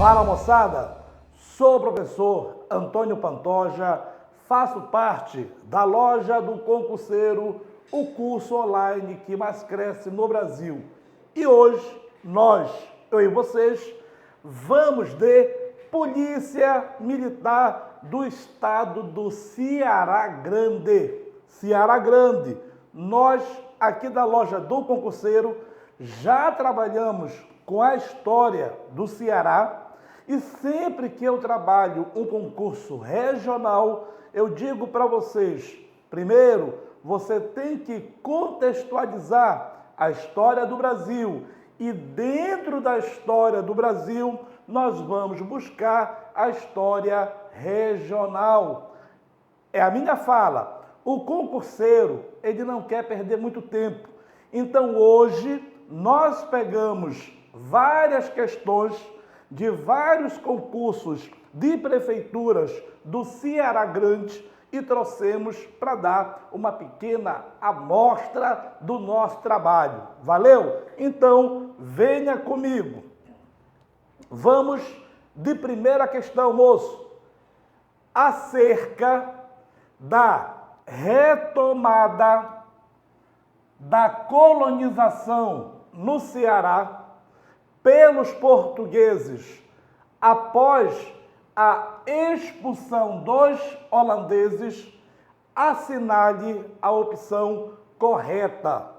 Fala, moçada, sou o professor Antônio Pantoja, faço parte da loja do concurseiro, o curso online que mais cresce no Brasil. E hoje, eu e vocês, vamos de Polícia Militar do Estado do Ceará Grande. Ceará Grande, nós aqui da loja do concurseiro já trabalhamos com a história do Ceará e sempre que eu trabalho um concurso regional, eu digo para vocês, primeiro, você tem que contextualizar a história do Brasil e dentro da história do Brasil, nós vamos buscar a história regional. É a minha fala. O concurseiro, ele não quer perder muito tempo. Então, hoje, nós pegamos várias questões de vários concursos de prefeituras do Ceará Grande e trouxemos para dar uma pequena amostra do nosso trabalho. Valeu? Então, venha comigo. Vamos de primeira questão, moço. Acerca da retomada da colonização no Ceará pelos portugueses após a expulsão dos holandeses, assinale a opção correta.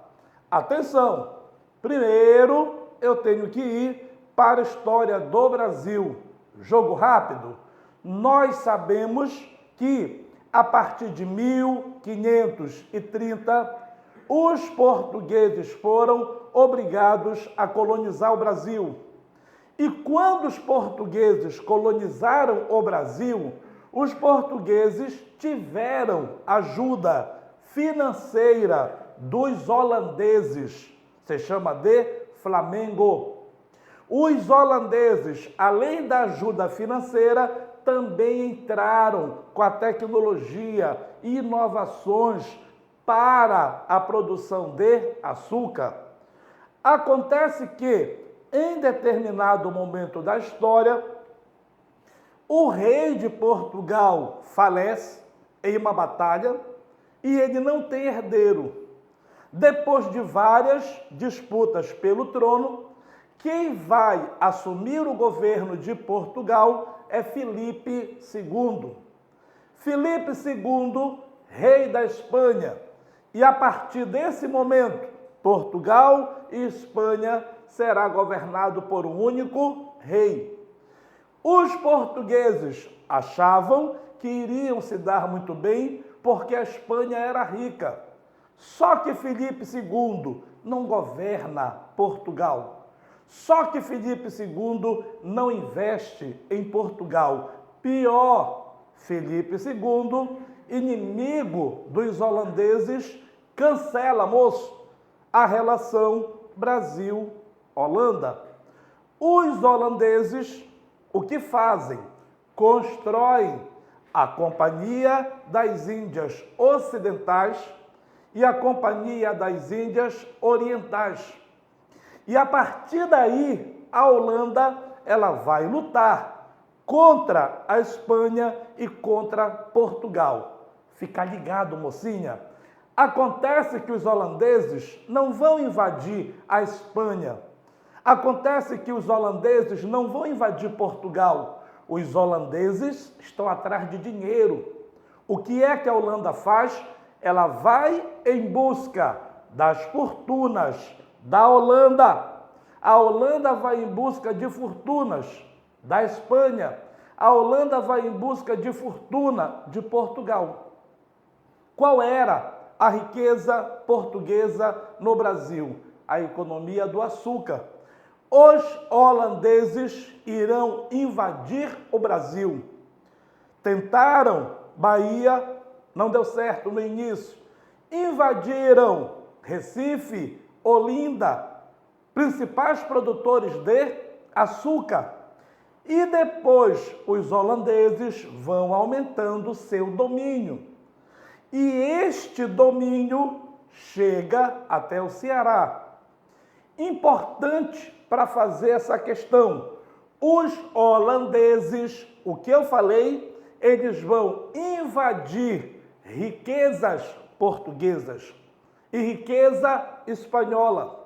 Atenção! Primeiro, eu tenho que ir para a história do Brasil. Jogo rápido. Nós sabemos que a partir de 1530, os portugueses foram obrigados a colonizar o Brasil. E quando os portugueses colonizaram o Brasil, os portugueses tiveram ajuda financeira dos holandeses. Se chama de Flamengo. Os holandeses, além da ajuda financeira, também entraram com a tecnologia e inovações para a produção de açúcar. Acontece que, em determinado momento da história, o rei de Portugal falece em uma batalha e ele não tem herdeiro. Depois de várias disputas pelo trono, quem vai assumir o governo de Portugal é Filipe II. Filipe II, rei da Espanha. E a partir desse momento, Portugal e Espanha será governado por um único rei. Os portugueses achavam que iriam se dar muito bem porque a Espanha era rica. Só que Filipe II não governa Portugal. Só que Filipe II não investe em Portugal. Pior, Filipe II, inimigo dos holandeses, cancela, moço, a relação Brasil-Holanda. Os holandeses, o que fazem? Constroem a Companhia das Índias Ocidentais e a Companhia das Índias Orientais. E a partir daí, a Holanda, ela vai lutar contra a Espanha e contra Portugal. Fica ligado, mocinha. Acontece que os holandeses não vão invadir a Espanha. Acontece que os holandeses não vão invadir Portugal. Os holandeses estão atrás de dinheiro. O que é que a Holanda faz? Ela vai em busca das fortunas da Holanda. A Holanda vai em busca de fortunas da Espanha. A Holanda vai em busca de fortuna de Portugal. Qual era a riqueza portuguesa no Brasil? A economia do açúcar. Os holandeses irão invadir o Brasil. Tentaram Bahia, não deu certo no início. Invadiram Recife, Olinda, principais produtores de açúcar. E depois os holandeses vão aumentando seu domínio. E este domínio chega até o Ceará. Importante para fazer essa questão. Os holandeses, o que eu falei, eles vão invadir riquezas portuguesas e riqueza espanhola.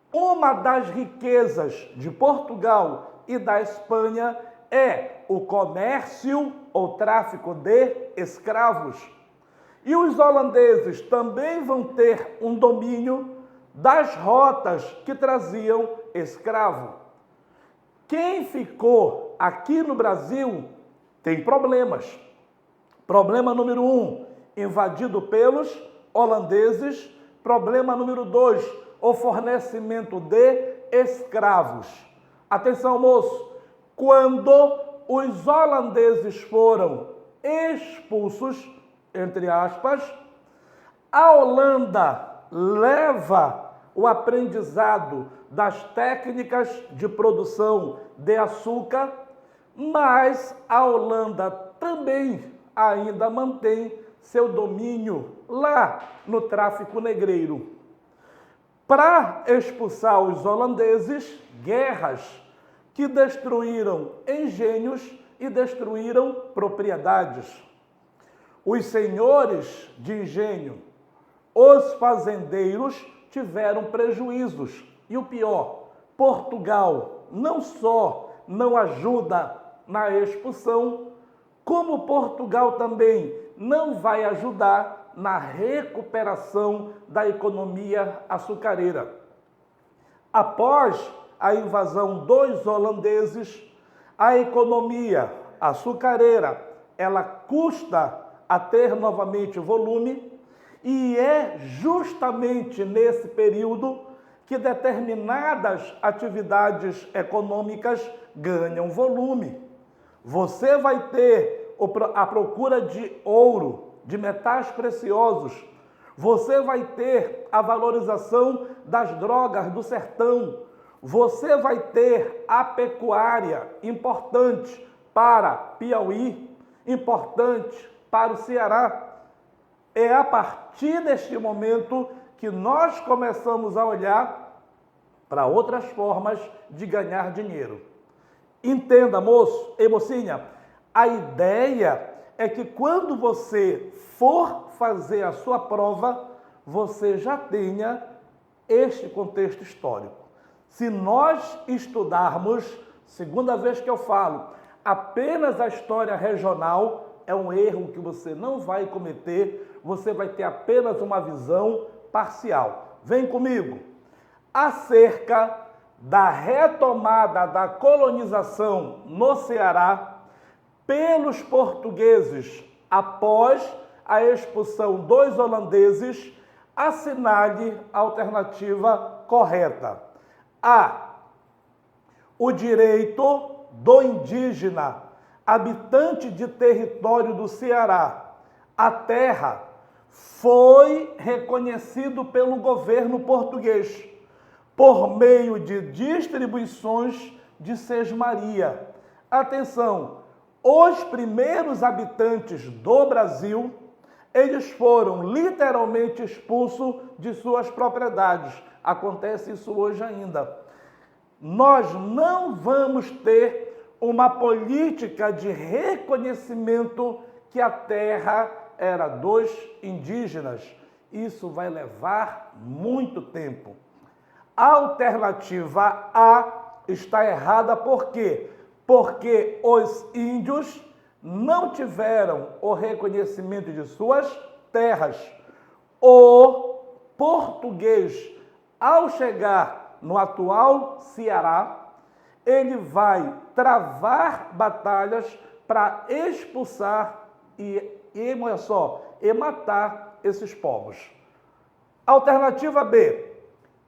Uma das riquezas de Portugal e da Espanha é o comércio ou tráfico de escravos. E os holandeses também vão ter um domínio das rotas que traziam escravo. Quem ficou aqui no Brasil tem problemas. Problema número 1, invadido pelos holandeses. Problema número 2, o fornecimento de escravos. Atenção, moço, quando os holandeses foram expulsos, entre aspas, a Holanda leva o aprendizado das técnicas de produção de açúcar, mas a Holanda também ainda mantém seu domínio lá no tráfico negreiro. Para expulsar os holandeses, guerras que destruíram engenhos e destruíram propriedades. Os senhores de engenho, os fazendeiros, tiveram prejuízos. E o pior, Portugal não só não ajuda na expulsão, como Portugal também não vai ajudar na recuperação da economia açucareira. Após a invasão dos holandeses, a economia açucareira, ela custa a ter novamente volume, e é justamente nesse período que determinadas atividades econômicas ganham volume. Você vai ter a procura de ouro, de metais preciosos. Você vai ter a valorização das drogas do sertão. Você vai ter a pecuária, importante para Piauí, importante para o Ceará. É a partir deste momento que nós começamos a olhar para outras formas de ganhar dinheiro. Entenda, moço e mocinha, a ideia é que quando você for fazer a sua prova, você já tenha este contexto histórico. Se nós estudarmos, segunda vez que eu falo, apenas a história regional, é um erro que você não vai cometer, você vai ter apenas uma visão parcial. Vem comigo. Acerca da retomada da colonização no Ceará pelos portugueses após a expulsão dos holandeses, assinale a alternativa correta. A. O direito do indígena, habitante de território do Ceará, a terra, foi reconhecido pelo governo português por meio de distribuições de sesmaria. Atenção, os primeiros habitantes do Brasil, eles foram literalmente expulsos de suas propriedades. Acontece isso hoje ainda. Nós não vamos ter uma política de reconhecimento que a terra era dos indígenas. Isso vai levar muito tempo. A alternativa A está errada, por quê? Porque os índios não tiveram o reconhecimento de suas terras. O português, ao chegar no atual Ceará, ele vai travar batalhas para expulsar e matar esses povos. Alternativa B.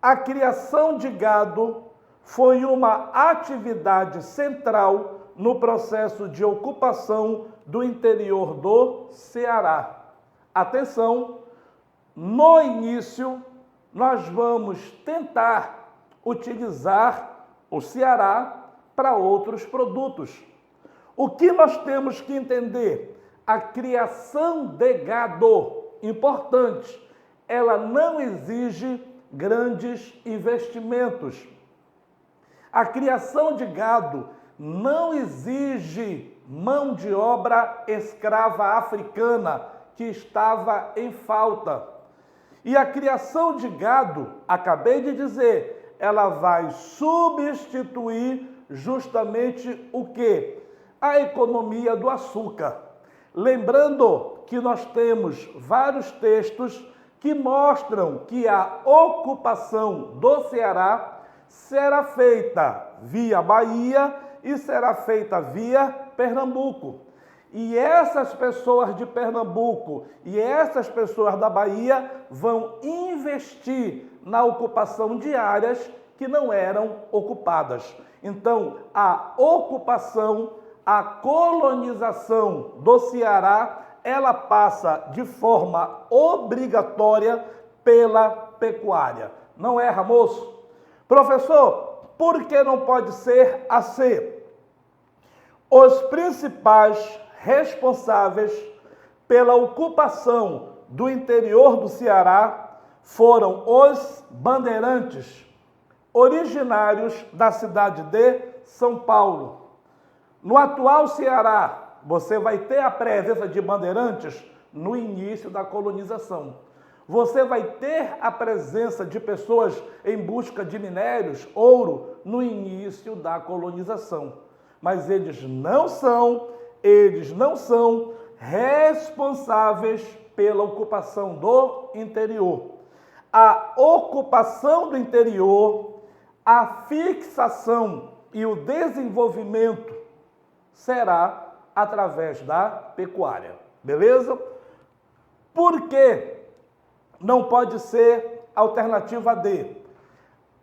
A criação de gado foi uma atividade central no processo de ocupação do interior do Ceará. Atenção, no início nós vamos tentar utilizar o Ceará para outros produtos. O que nós temos que entender? A criação de gado, importante, ela não exige grandes investimentos. A criação de gado não exige mão de obra escrava africana, que estava em falta. E a criação de gado, acabei de dizer, ela vai substituir justamente o quê? A economia do açúcar. Lembrando que nós temos vários textos que mostram que a ocupação do Ceará será feita via Bahia e será feita via Pernambuco. E essas pessoas de Pernambuco e essas pessoas da Bahia vão investir na ocupação de áreas que não eram ocupadas. Então, a ocupação, a colonização do Ceará, ela passa de forma obrigatória pela pecuária. Não é, moço? Professor, por que não pode ser assim? Os principais responsáveis pela ocupação do interior do Ceará foram os bandeirantes, originários da cidade de São Paulo. No atual Ceará, você vai ter a presença de bandeirantes no início da colonização. Você vai ter a presença de pessoas em busca de minérios, ouro, no início da colonização. Mas eles não são responsáveis pela ocupação do interior. A ocupação do interior, a fixação e o desenvolvimento será através da pecuária, beleza? Por que não pode ser alternativa D?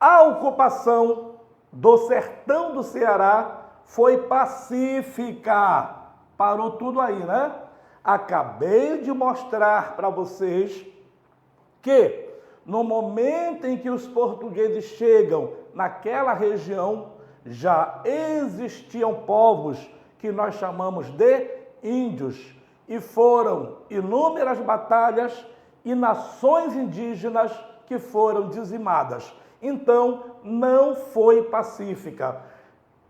A ocupação do sertão do Ceará foi pacífica. Parou tudo aí, né? Acabei de mostrar para vocês que no momento em que os portugueses chegam naquela região, já existiam povos que nós chamamos de índios, e foram inúmeras batalhas e nações indígenas que foram dizimadas. Então, não foi pacífica.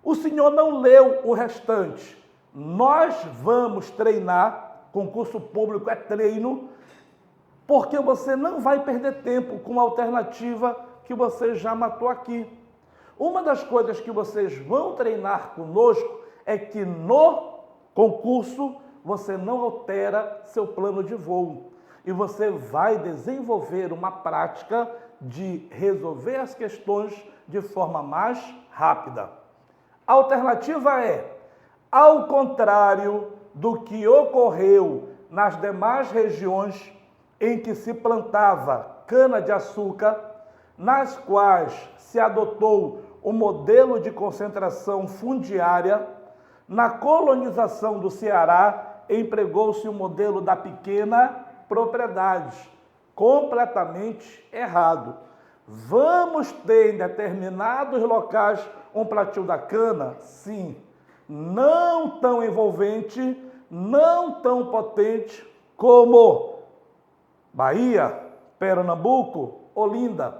O senhor não leu o restante. Nós vamos treinar, concurso público é treino, porque você não vai perder tempo com a alternativa que você já matou aqui. Uma das coisas que vocês vão treinar conosco é que no concurso você não altera seu plano de voo e você vai desenvolver uma prática de resolver as questões de forma mais rápida. A alternativa é, ao contrário do que ocorreu nas demais regiões em que se plantava cana-de-açúcar, nas quais se adotou o modelo de concentração fundiária, na colonização do Ceará empregou-se o modelo da pequena propriedade, completamente errado. Vamos ter em determinados locais um plantio da cana? Sim. Não tão envolvente, não tão potente como Bahia, Pernambuco, Olinda.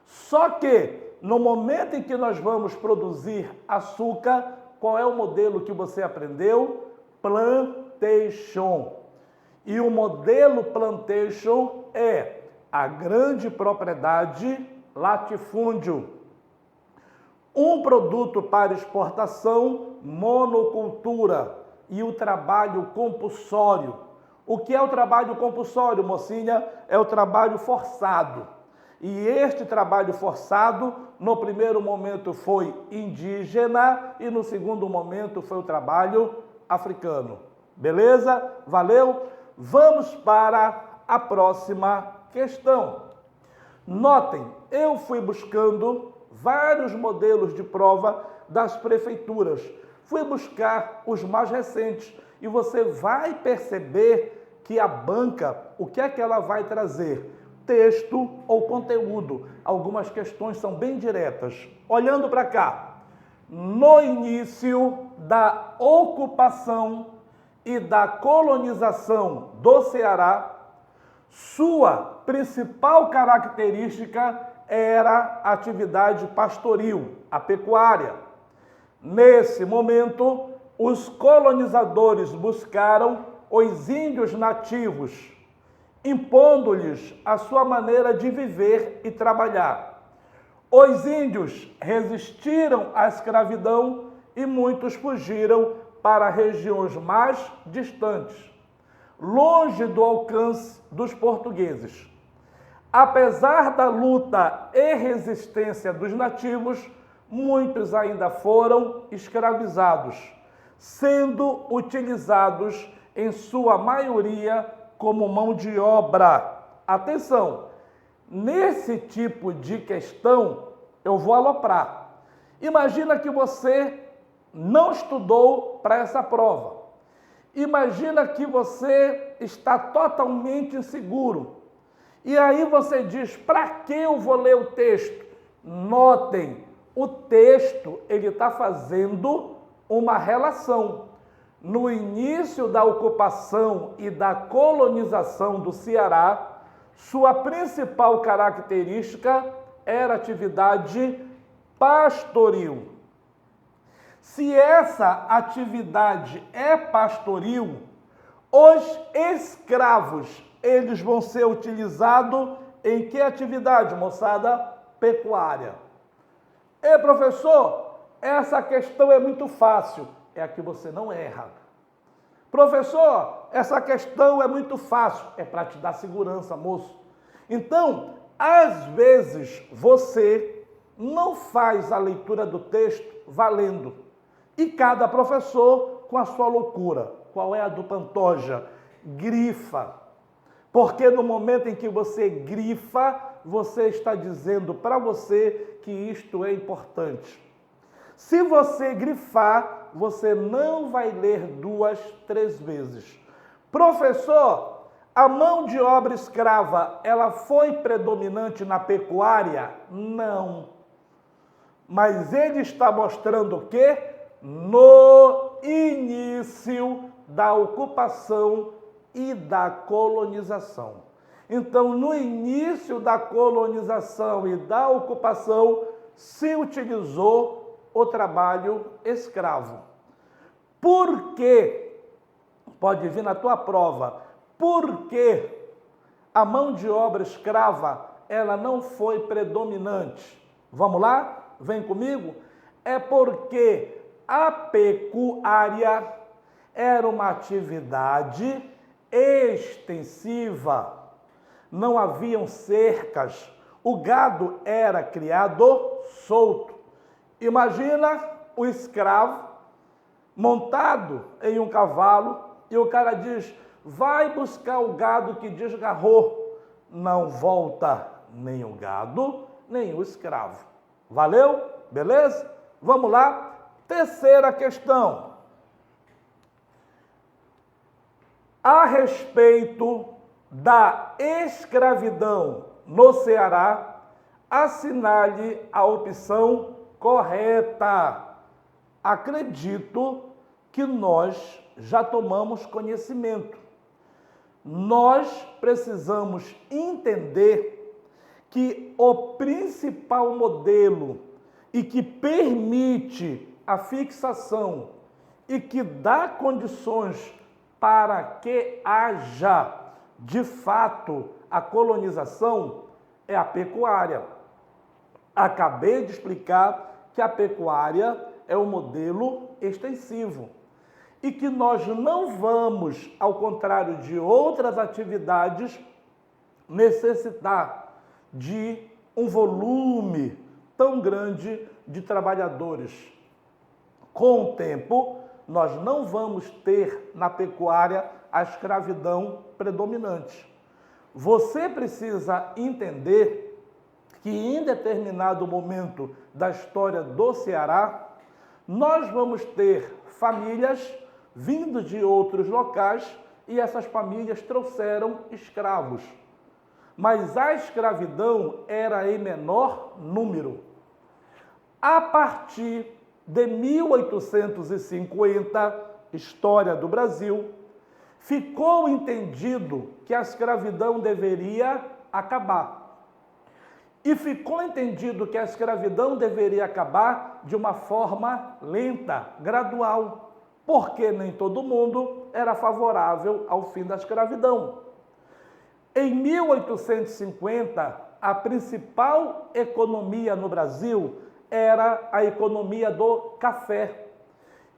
Só que, no momento em que nós vamos produzir açúcar, qual é o modelo que você aprendeu? Plantation. E o modelo plantation é a grande propriedade, latifúndio. Um produto para exportação, monocultura. E o trabalho compulsório. O que é o trabalho compulsório, mocinha? É o trabalho forçado. E este trabalho forçado, no primeiro momento foi indígena e no segundo momento foi o trabalho africano. Beleza? Valeu? Vamos para a próxima questão. Notem, eu fui buscando vários modelos de prova das prefeituras. Fui buscar os mais recentes e você vai perceber que a banca, o que é que ela vai trazer? Texto ou conteúdo. Algumas questões são bem diretas. Olhando para cá, no início da ocupação e da colonização do Ceará, sua principal característica era a atividade pastoril, a pecuária. Nesse momento, os colonizadores buscaram os índios nativos, impondo-lhes a sua maneira de viver e trabalhar. Os índios resistiram à escravidão e muitos fugiram para regiões mais distantes, longe do alcance dos portugueses. Apesar da luta e resistência dos nativos, muitos ainda foram escravizados, sendo utilizados em sua maioria como mão de obra. Atenção, nesse tipo de questão eu vou aloprar. Imagina que você não estudou para essa prova. Imagina que você está totalmente inseguro. E aí você diz, para que eu vou ler o texto? Notem, o texto ele está fazendo uma relação. No início da ocupação e da colonização do Ceará, sua principal característica era a atividade pastoril. Se essa atividade é pastoril, os escravos, eles vão ser utilizados em que atividade, moçada? Pecuária. Ei, professor, essa questão é muito fácil. É a que você não erra. Professor, essa questão é muito fácil. É para te dar segurança, moço. Então, às vezes, você não faz a leitura do texto valendo. E cada professor com a sua loucura. Qual é a do Pantoja? Grifa. Porque no momento em que você grifa, você está dizendo para você que isto é importante. Se você grifar, você não vai ler 2, 3 vezes. Professor, a mão de obra escrava, ela foi predominante na pecuária? Não. Mas ele está mostrando o quê? No início da ocupação e da colonização. Então, no início da colonização e da ocupação, se utilizou o trabalho escravo. Por quê? Pode vir na tua prova. Por que a mão de obra escrava, ela não foi predominante? Vamos lá? Vem comigo? É porque a pecuária era uma atividade extensiva. Não haviam cercas. O gado era criado solto. Imagina o escravo montado em um cavalo e o cara diz, vai buscar o gado que desgarrou. Não volta nem o gado, nem o escravo. Valeu? Beleza? Vamos lá. Terceira questão. A respeito da escravidão no Ceará, assinale a opção correta. Acredito que nós já tomamos conhecimento. Nós precisamos entender que o principal modelo e que permite a fixação e que dá condições para que haja, de fato, a colonização é a pecuária. Acabei de explicar que a pecuária é um modelo extensivo e que nós não vamos, ao contrário de outras atividades, necessitar de um volume tão grande de trabalhadores. Com o tempo, nós não vamos ter na pecuária a escravidão predominante. Você precisa entender que em determinado momento da história do Ceará, nós vamos ter famílias vindo de outros locais e essas famílias trouxeram escravos. Mas a escravidão era em menor número. A partir de 1850, história do Brasil, ficou entendido que a escravidão deveria acabar. E ficou entendido que a escravidão deveria acabar de uma forma lenta, gradual, porque nem todo mundo era favorável ao fim da escravidão. Em 1850, a principal economia no Brasil era a economia do café.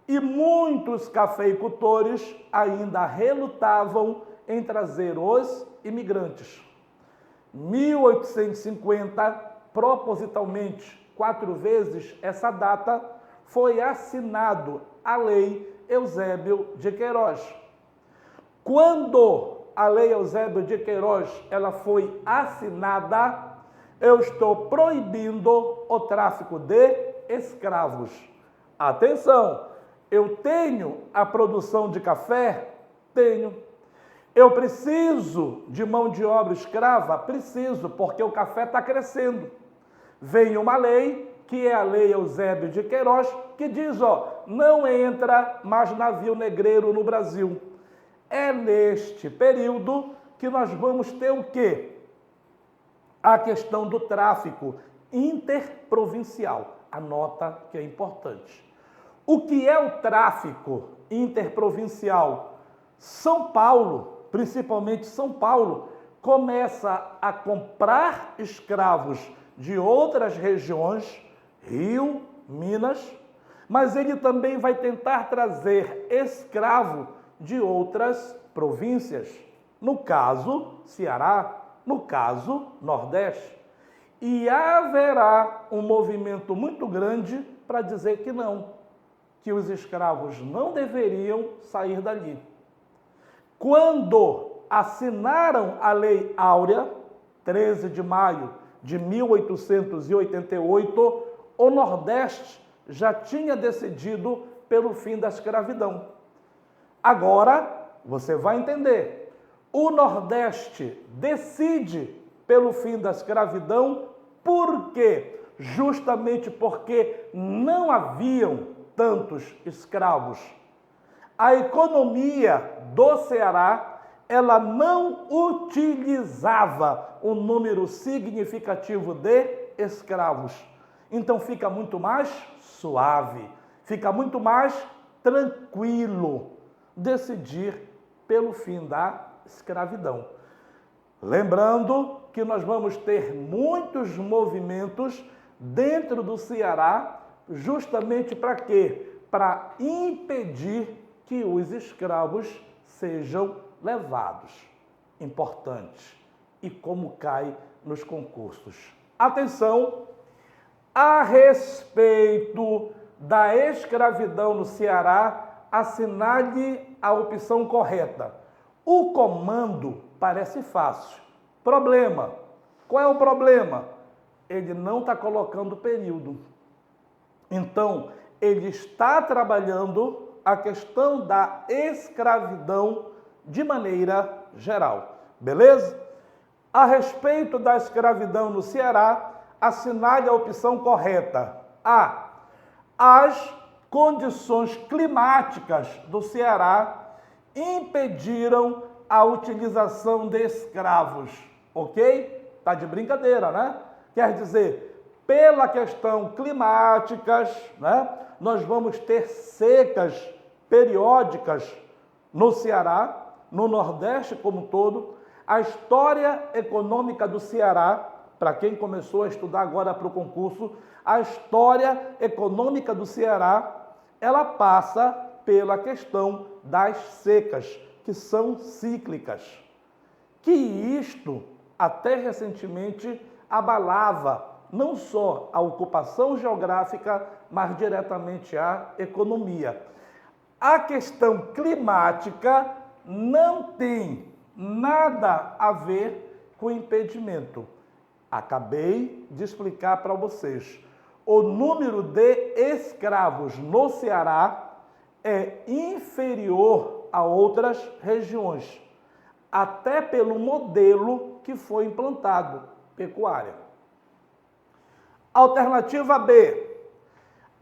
E muitos cafeicultores ainda relutavam em trazer os imigrantes. 1850, propositalmente 4 vezes essa data, foi assinado a Lei Eusébio de Queiroz. Quando a Lei Eusébio de Queiroz ela foi assinada, eu estou proibindo o tráfico de escravos. Atenção, eu tenho a produção de café? Tenho. Eu preciso de mão de obra escrava? Preciso, porque o café está crescendo. Vem uma lei, que é a Lei Eusébio de Queiroz, que diz, não entra mais navio negreiro no Brasil. É neste período que nós vamos ter o quê? A questão do tráfico interprovincial. Anota que é importante. O que é o tráfico interprovincial? São Paulo, principalmente São Paulo, começa a comprar escravos de outras regiões, Rio, Minas, mas ele também vai tentar trazer escravo de outras províncias, no caso, Ceará, no caso, Nordeste. E haverá um movimento muito grande para dizer que não, que os escravos não deveriam sair dali. Quando assinaram a Lei Áurea, 13 de maio de 1888, o Nordeste já tinha decidido pelo fim da escravidão. Agora, você vai entender, o Nordeste decide pelo fim da escravidão, por quê? Justamente porque não haviam tantos escravos. A economia do Ceará, ela não utilizava um número significativo de escravos. Então fica muito mais suave, fica muito mais tranquilo decidir pelo fim da escravidão. Lembrando que nós vamos ter muitos movimentos dentro do Ceará, justamente para quê? Para impedir que os escravos sejam levados. Importante. E como cai nos concursos. Atenção! A respeito da escravidão no Ceará, assinale a opção correta. O comando parece fácil. Problema. Qual é o problema? Ele não está colocando período. Então, ele está trabalhando a questão da escravidão de maneira geral. Beleza? A respeito da escravidão no Ceará, assinale a opção correta. A. As condições climáticas do Ceará impediram a utilização de escravos. Ok? Tá de brincadeira, né? Quer dizer, pela questão climáticas, né? Nós vamos ter secas periódicas no Ceará, no Nordeste como um todo. A história econômica do Ceará, para quem começou a estudar agora para o concurso, a história econômica do Ceará, ela passa pela questão das secas, que são cíclicas. Que isto, até recentemente, abalava não só a ocupação geográfica, mas diretamente a economia. A questão climática não tem nada a ver com impedimento. Acabei de explicar para vocês. O número de escravos no Ceará é inferior a outras regiões, até pelo modelo que foi implantado, pecuária. Alternativa B.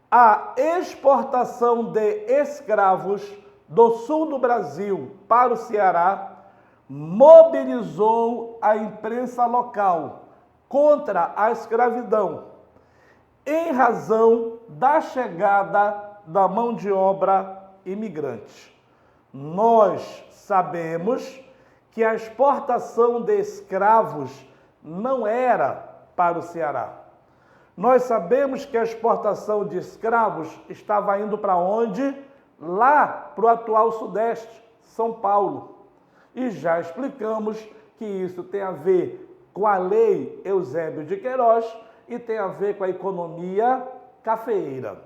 A exportação de escravos do sul do Brasil para o Ceará mobilizou a imprensa local, contra a escravidão, em razão da chegada da mão de obra imigrante. Nós sabemos que a exportação de escravos não era para o Ceará. Nós sabemos que a exportação de escravos estava indo para onde? Lá para o atual Sudeste, São Paulo. E já explicamos que isso tem a ver com a lei Eusébio de Queiroz e tem a ver com a economia cafeeira.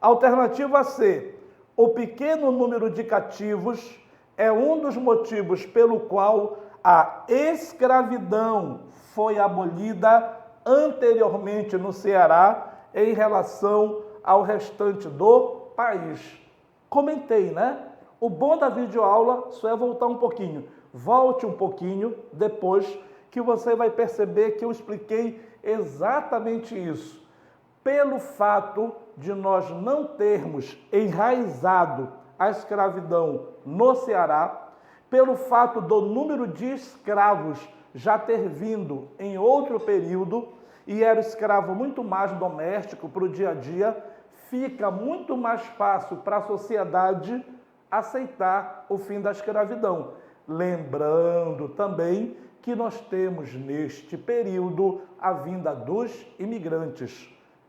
Alternativa C. O pequeno número de cativos é um dos motivos pelo qual a escravidão foi abolida anteriormente no Ceará em relação ao restante do país. Comentei, né? O bom da videoaula só é voltar um pouquinho. Volte um pouquinho depois que você vai perceber que eu expliquei exatamente isso. Pelo fato de nós não termos enraizado a escravidão no Ceará, pelo fato do número de escravos já ter vindo em outro período, e era escravo muito mais doméstico para o dia a dia, fica muito mais fácil para a sociedade aceitar o fim da escravidão. Lembrando também que nós temos neste período a vinda dos imigrantes.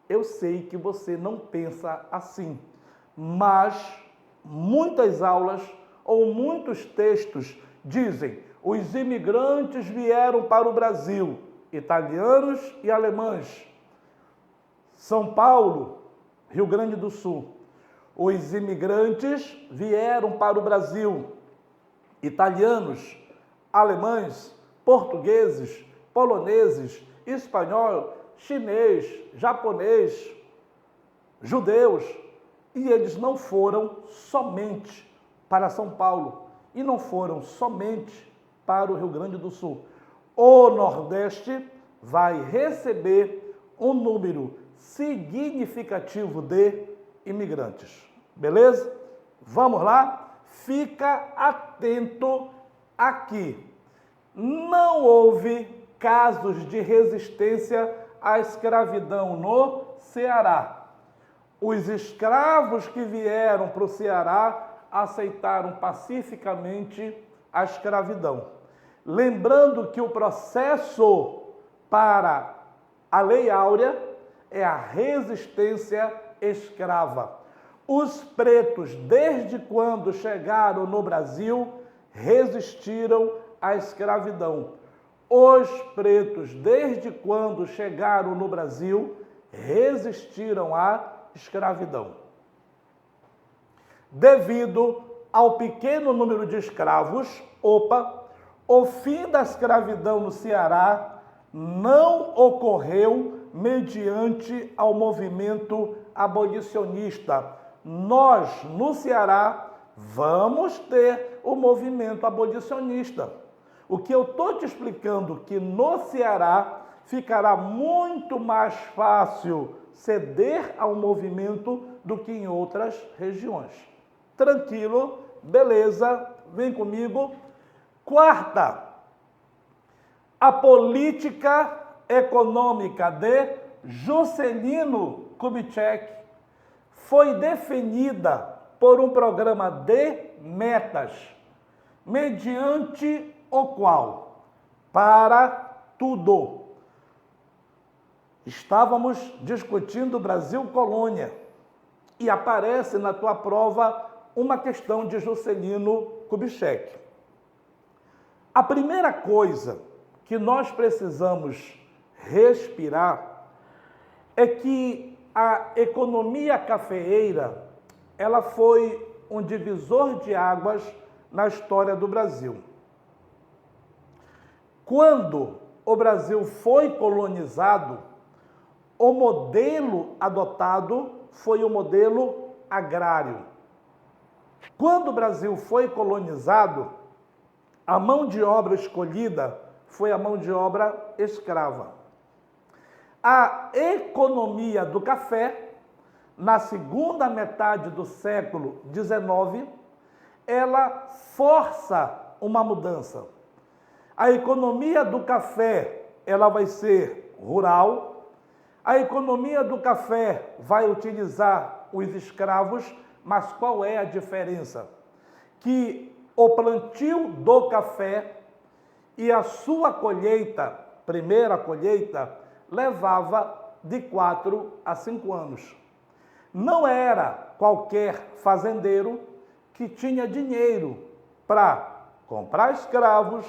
Eu sei que você não pensa assim, mas muitas aulas ou muitos textos dizem: os imigrantes vieram para o Brasil, italianos e alemães. São Paulo, Rio Grande do Sul. Os imigrantes vieram para o Brasil, italianos, alemães, portugueses, poloneses, espanhol, chinês, japonês, judeus, e eles não foram somente para São Paulo e não foram somente para o Rio Grande do Sul. O Nordeste vai receber um número significativo de imigrantes. Beleza? Vamos lá? Fica atento aqui. Não houve casos de resistência à escravidão no Ceará. Os escravos que vieram para o Ceará aceitaram pacificamente a escravidão. Lembrando que o processo para a Lei Áurea é a resistência escrava. Os pretos, desde quando chegaram no Brasil, resistiram à escravidão. Os pretos, desde quando chegaram no Brasil, resistiram à escravidão. Devido ao pequeno número de escravos, o fim da escravidão no Ceará não ocorreu mediante ao movimento abolicionista. Nós, no Ceará, vamos ter o movimento abolicionista. O que eu estou te explicando que no Ceará ficará muito mais fácil ceder ao movimento do que em outras regiões. Tranquilo? Beleza? Vem comigo. Quarta, a política econômica de Juscelino Kubitschek foi definida por um programa de metas, mediante o qual, para tudo, estávamos discutindo Brasil Colônia e aparece na tua prova uma questão de Juscelino Kubitschek. A primeira coisa que nós precisamos respirar é que a economia cafeeira, ela foi um divisor de águas na história do Brasil. Quando o Brasil foi colonizado, o modelo adotado foi o modelo agrário. Quando o Brasil foi colonizado, a mão de obra escolhida foi a mão de obra escrava. A economia do café, na segunda metade do século XIX, ela força uma mudança. A economia do café, ela vai ser rural. A economia do café vai utilizar os escravos, mas qual é a diferença? Que o plantio do café e a sua colheita, primeira colheita, levava de 4 a 5 anos. Não era qualquer fazendeiro que tinha dinheiro para comprar escravos,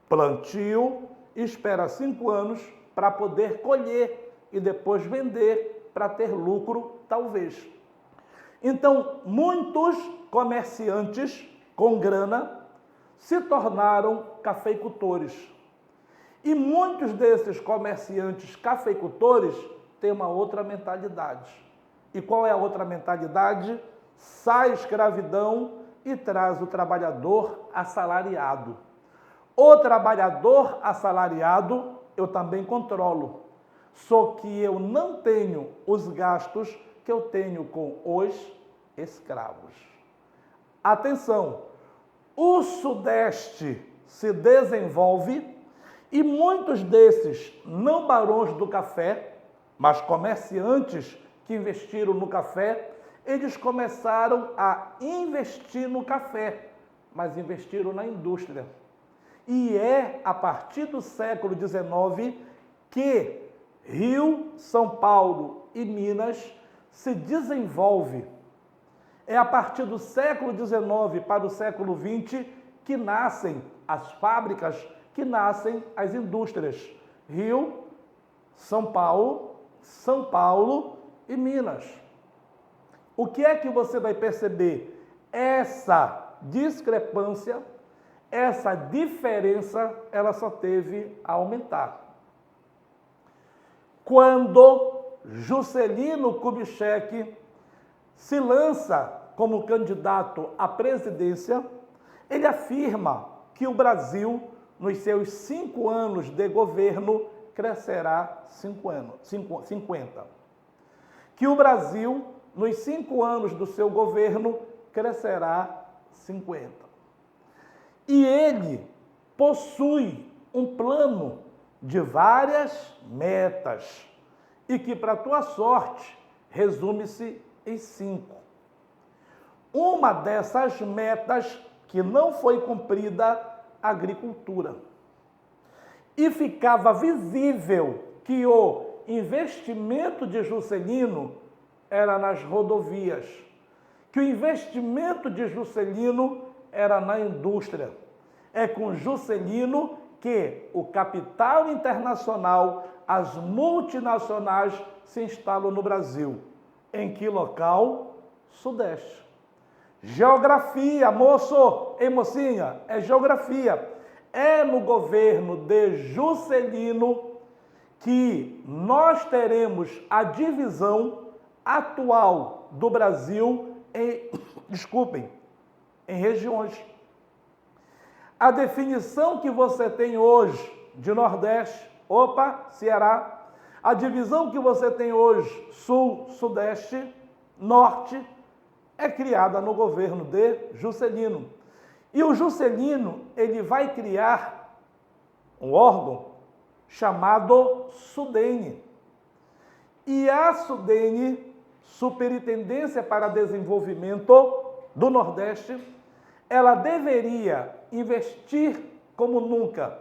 plantio, espera 5 anos para poder colher e depois vender para ter lucro, talvez. Então, muitos comerciantes com grana se tornaram cafeicultores. E muitos desses comerciantes cafeicultores têm uma outra mentalidade. E qual é a outra mentalidade? Sai a escravidão e traz o trabalhador assalariado. O trabalhador assalariado eu também controlo, só que eu não tenho os gastos que eu tenho com os escravos. Atenção, o Sudeste se desenvolve e muitos desses não barões do café, mas comerciantes que investiram no café, eles começaram a investir no café, mas investiram na indústria. E é a partir do século XIX que Rio, São Paulo e Minas se desenvolve. É a partir do século XIX para o século XX que nascem as fábricas, que nascem as indústrias. Rio, São Paulo e Minas. O que é que você vai perceber? Essa discrepância, essa diferença, ela só teve a aumentar. Quando Juscelino Kubitschek se lança como candidato à presidência, ele afirma que o Brasil, nos seus 5 anos de governo, crescerá 50. Que o Brasil, nos 5 anos do seu governo, crescerá 50. E ele possui um plano de várias metas e que, para tua sorte, resume-se em 5. Uma dessas metas que não foi cumprida, a agricultura. E ficava visível que o investimento de Juscelino era nas rodovias, que o investimento de Juscelino era na indústria. É com Juscelino que o capital internacional, as multinacionais se instalam no Brasil. Em que local? Sudeste. Geografia, moço e mocinha, é geografia. É no governo de Juscelino que nós teremos a divisão atual do Brasil em regiões. A definição que você tem hoje de Nordeste, Ceará, a divisão que você tem hoje, Sul, Sudeste, Norte, é criada no governo de Juscelino. E o Juscelino, ele vai criar um órgão chamado SUDENE. E a SUDENE, Superintendência para Desenvolvimento do Nordeste, ela deveria investir como nunca.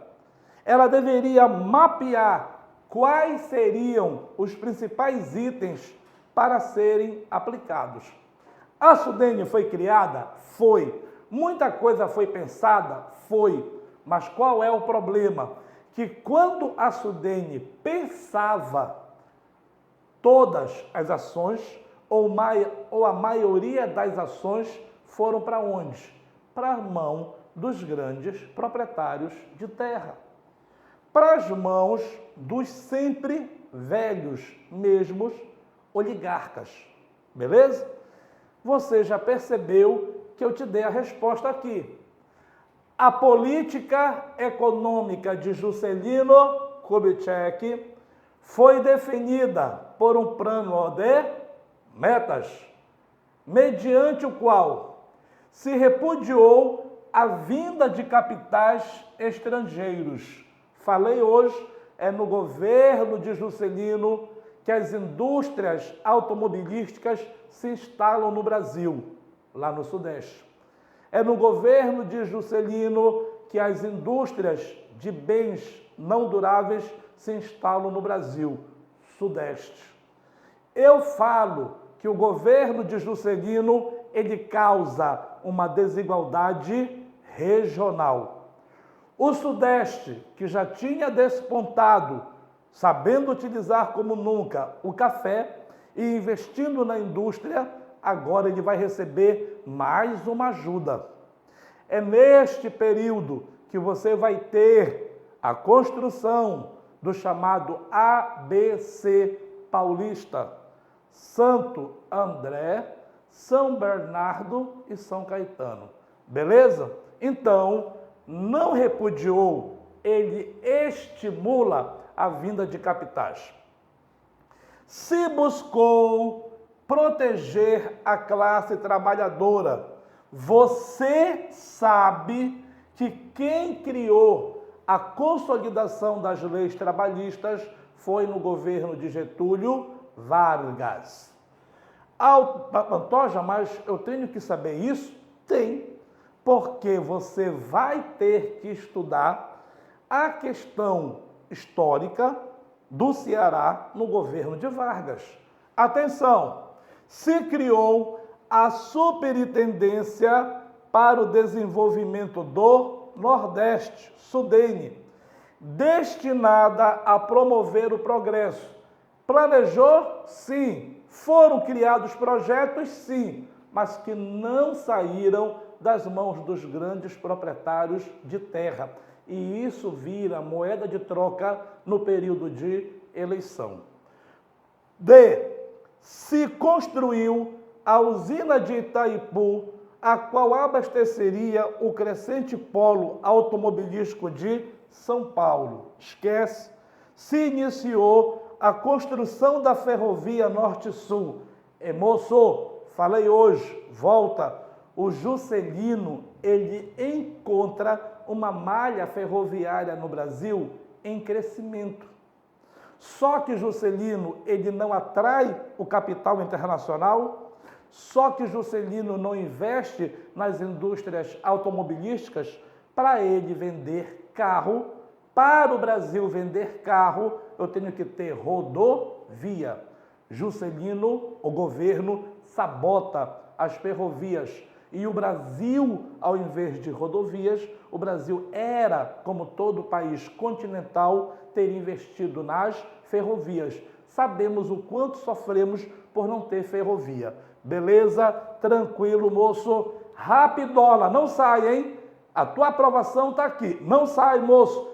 Ela deveria mapear quais seriam os principais itens para serem aplicados. A SUDENE foi criada? Foi. Muita coisa foi pensada? Foi. Mas qual é o problema? Que quando a SUDENE pensava todas as ações, ou a maioria das ações, foram para onde? Para a mão dos grandes proprietários de terra. Para as mãos dos sempre velhos mesmos oligarcas. Beleza? Você já percebeu que eu te dei a resposta aqui. A política econômica de Juscelino Kubitschek foi definida por um plano de metas, mediante o qual se repudiou a vinda de capitais estrangeiros. Falei hoje é no governo de Juscelino que as indústrias automobilísticas se instalam no Brasil, lá no Sudeste. É no governo de Juscelino que as indústrias de bens não duráveis se instalam no Brasil, Sudeste. Eu falo que o governo de Juscelino, ele causa uma desigualdade regional. O Sudeste, que já tinha despontado, sabendo utilizar como nunca o café e investindo na indústria, agora ele vai receber mais uma ajuda. É neste período que você vai ter a construção do chamado ABC Paulista, Santo André, São Bernardo e São Caetano. Beleza? Então, não repudiou, ele estimula a vinda de capitais. Se buscou proteger a classe trabalhadora, você sabe que quem criou a consolidação das leis trabalhistas foi no governo de Getúlio Vargas. Pantoja, mas eu tenho que saber isso? Tem, porque você vai ter que estudar a questão histórica do Ceará no governo de Vargas. Atenção, se criou a Superintendência para o Desenvolvimento do Nordeste, SUDENE, destinada a promover o progresso. Planejou? Sim. Foram criados projetos? Sim, mas que não saíram das mãos dos grandes proprietários de terra. E isso vira moeda de troca no período de eleição. Se construiu a usina de Itaipu, a qual abasteceria o crescente polo automobilístico de São Paulo. Esquece. Se iniciou a construção da ferrovia Norte-Sul. Moço, falei hoje, volta. O Juscelino, ele encontra uma malha ferroviária no Brasil em crescimento. Só que Juscelino, ele não atrai o capital internacional, só que Juscelino não investe nas indústrias automobilísticas. Para ele vender carro, para o Brasil vender carro, eu tenho que ter rodovia. Juscelino, o governo, sabota as ferrovias. E o Brasil, ao invés de rodovias, o Brasil era, como todo país continental, ter investido nas ferrovias. Sabemos o quanto sofremos por não ter ferrovia. Beleza? Tranquilo, moço. Rapidola, não sai, hein? A tua aprovação está aqui. Não sai, moço.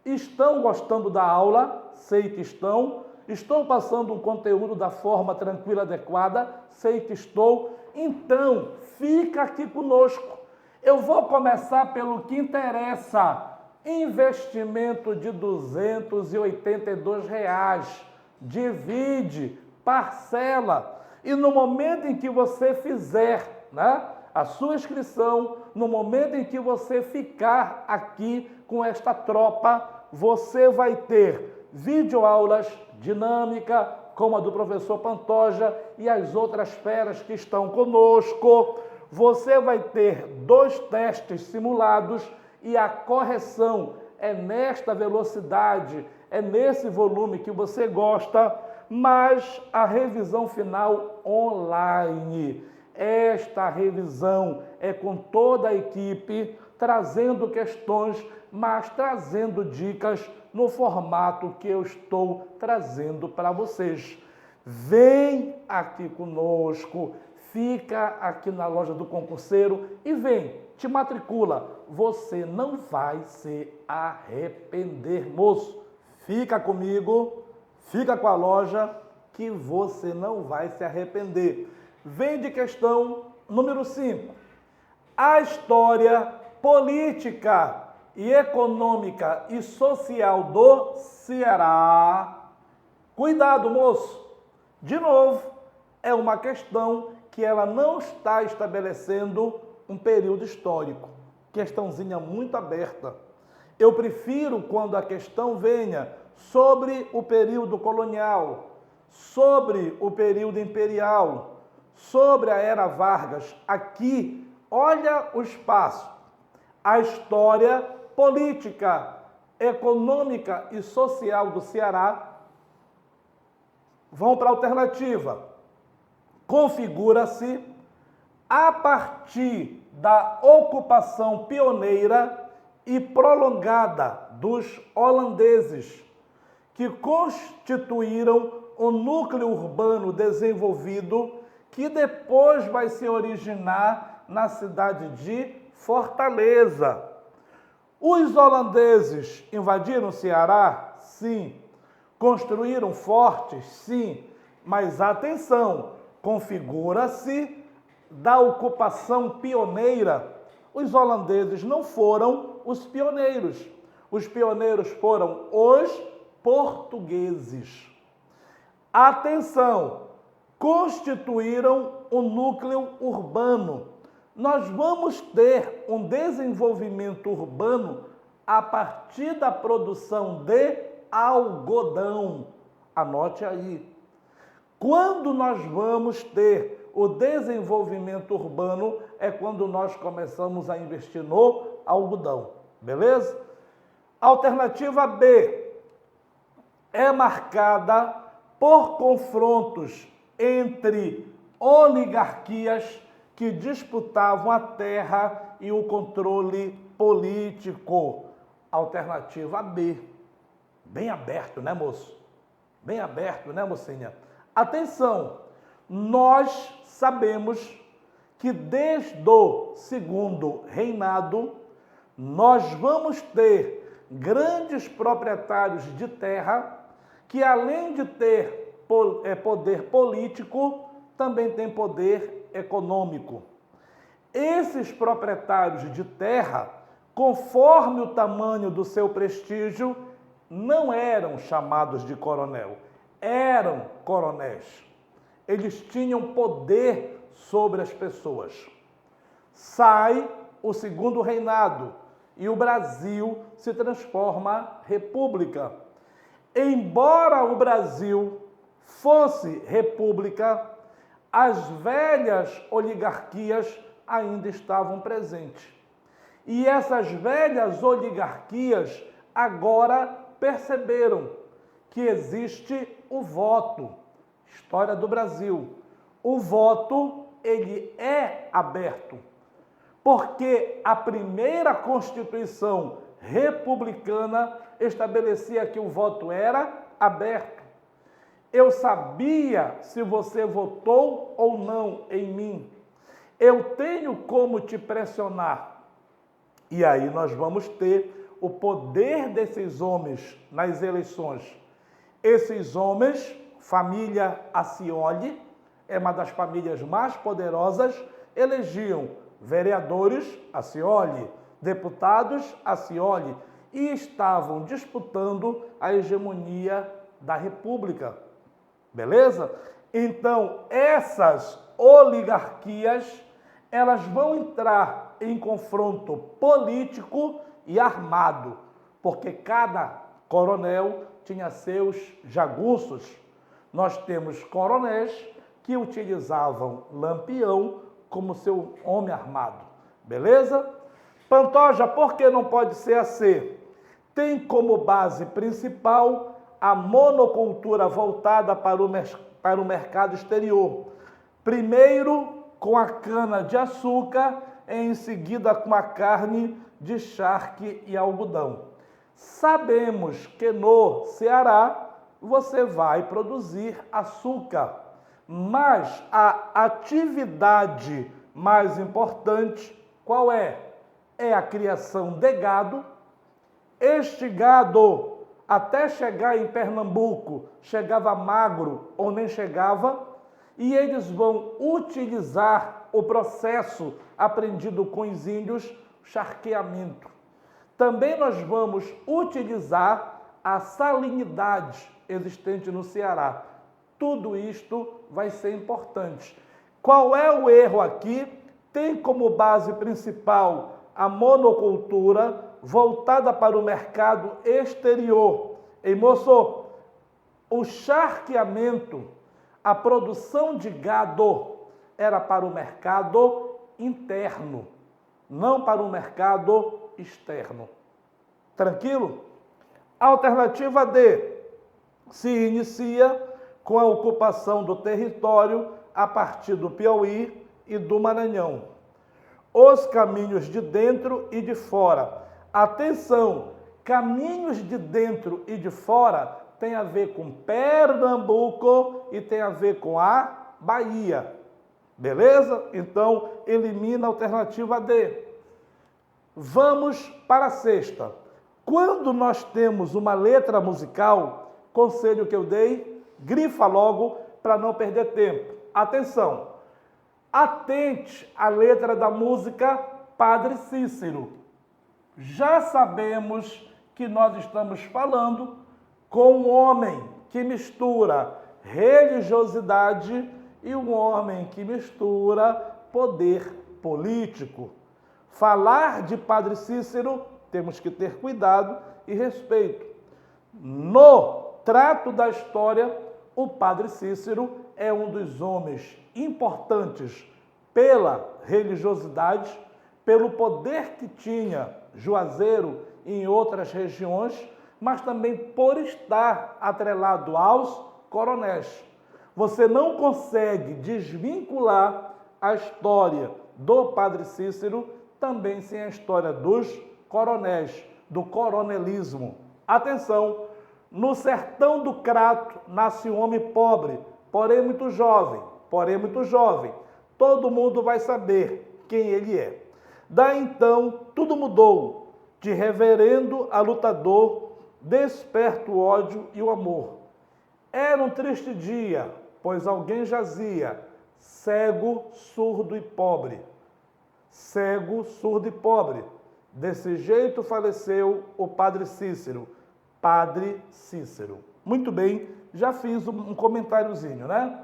Estão gostando da aula? Sei que estão. Estou passando um conteúdo da forma tranquila, adequada? Sei que estou. Então, fica aqui conosco. Eu vou começar pelo que interessa. Investimento de R$ 282. Divide, parcela. E no momento em que você fizer, né, a sua inscrição, no momento em que você ficar aqui com esta tropa, você vai ter videoaulas dinâmica, como a do professor Pantoja e as outras feras que estão conosco. Você vai ter 2 testes simulados e a correção é nesta velocidade, é nesse volume que você gosta, mas a revisão final online. Esta revisão é com toda a equipe, trazendo questões, mas trazendo dicas no formato que eu estou trazendo para vocês. Vem aqui conosco, fica aqui na loja do concurseiro e vem, te matricula. Você não vai se arrepender, moço. Fica comigo, fica com a loja, que você não vai se arrepender. Vem de questão número 5. A história política e econômica e social do Ceará. Cuidado, moço. De novo, é uma questão que ela não está estabelecendo um período histórico. Questãozinha muito aberta. Eu prefiro quando a questão venha sobre o período colonial, sobre o período imperial, sobre a era Vargas. Aqui, olha o espaço. A história política, econômica e social do Ceará. Vão para a alternativa. Configura-se a partir da ocupação pioneira e prolongada dos holandeses, que constituíram o núcleo urbano desenvolvido que depois vai se originar na cidade de Fortaleza. Os holandeses invadiram o Ceará? Sim. Construíram fortes? Sim. Mas atenção, configura-se da ocupação pioneira. Os holandeses não foram os pioneiros. Os pioneiros foram os portugueses. Atenção, constituíram o núcleo urbano. Nós vamos ter um desenvolvimento urbano a partir da produção de algodão. Anote aí. Quando nós vamos ter o desenvolvimento urbano é quando nós começamos a investir no algodão. Beleza? Alternativa B é marcada por confrontos entre oligarquias que disputavam a terra e o controle político. Alternativa B. Bem aberto, né, moço? Bem aberto, né, mocinha? Atenção, nós sabemos que desde o segundo reinado, nós vamos ter grandes proprietários de terra que, além de ter poder político, também tem poder econômico. Esses proprietários de terra, conforme o tamanho do seu prestígio, não eram chamados de coronel, eram coronéis. Eles tinham poder sobre as pessoas. Sai o segundo reinado e o Brasil se transforma república. Embora o Brasil fosse república, as velhas oligarquias ainda estavam presentes. E essas velhas oligarquias agora perceberam que existe o voto. História do Brasil. O voto, ele é aberto. Porque a primeira Constituição republicana estabelecia que o voto era aberto. Eu sabia se você votou ou não em mim. Eu tenho como te pressionar. E aí nós vamos ter o poder desses homens nas eleições. Esses homens, família Accioli, é uma das famílias mais poderosas, elegiam vereadores Accioli, deputados Accioli, e estavam disputando a hegemonia da República. Beleza? Então, essas oligarquias, elas vão entrar em confronto político e armado, porque cada coronel tinha seus jagunços. Nós temos coronéis que utilizavam Lampião como seu homem armado. Beleza? Pantoja, por que não pode ser assim? Tem como base principal a monocultura voltada para o mercado exterior. Primeiro com a cana-de-açúcar, em seguida com a carne de charque e algodão. Sabemos que no Ceará você vai produzir açúcar, mas a atividade mais importante, qual é? É a criação de gado. Este gado, até chegar em Pernambuco, chegava magro ou nem chegava, e eles vão utilizar o processo aprendido com os índios, charqueamento. Também nós vamos utilizar a salinidade existente no Ceará. Tudo isto vai ser importante. Qual é o erro aqui? Tem como base principal a monocultura voltada para o mercado exterior. Ei, moço, o charqueamento, a produção de gado era para o mercado interno, não para o mercado externo. Tranquilo? Alternativa D, se inicia com a ocupação do território a partir do Piauí e do Maranhão. Os caminhos de dentro e de fora. Atenção, caminhos de dentro e de fora tem a ver com Pernambuco e tem a ver com a Bahia. Beleza? Então, elimina a alternativa D. Vamos para a sexta. Quando nós temos uma letra musical, conselho que eu dei, grifa logo para não perder tempo. Atenção, atente à letra da música Padre Cícero. Já sabemos que nós estamos falando com um homem que mistura religiosidade e um homem que mistura poder político. Falar de Padre Cícero, temos que ter cuidado e respeito. No trato da história, o Padre Cícero é um dos homens importantes pela religiosidade, pelo poder que tinha Juazeiro e em outras regiões, mas também por estar atrelado aos coronéis. Você não consegue desvincular a história do Padre Cícero também sem a história dos coronéis, do coronelismo. Atenção, no sertão do Crato nasce um homem pobre, porém muito jovem, todo mundo vai saber quem ele é. Daí então, tudo mudou, de reverendo a lutador, desperta o ódio e o amor. Era um triste dia, pois alguém jazia, cego, surdo e pobre. Cego, surdo e pobre. Desse jeito faleceu o Padre Cícero. Padre Cícero. Muito bem, já fiz um comentáriozinho, né?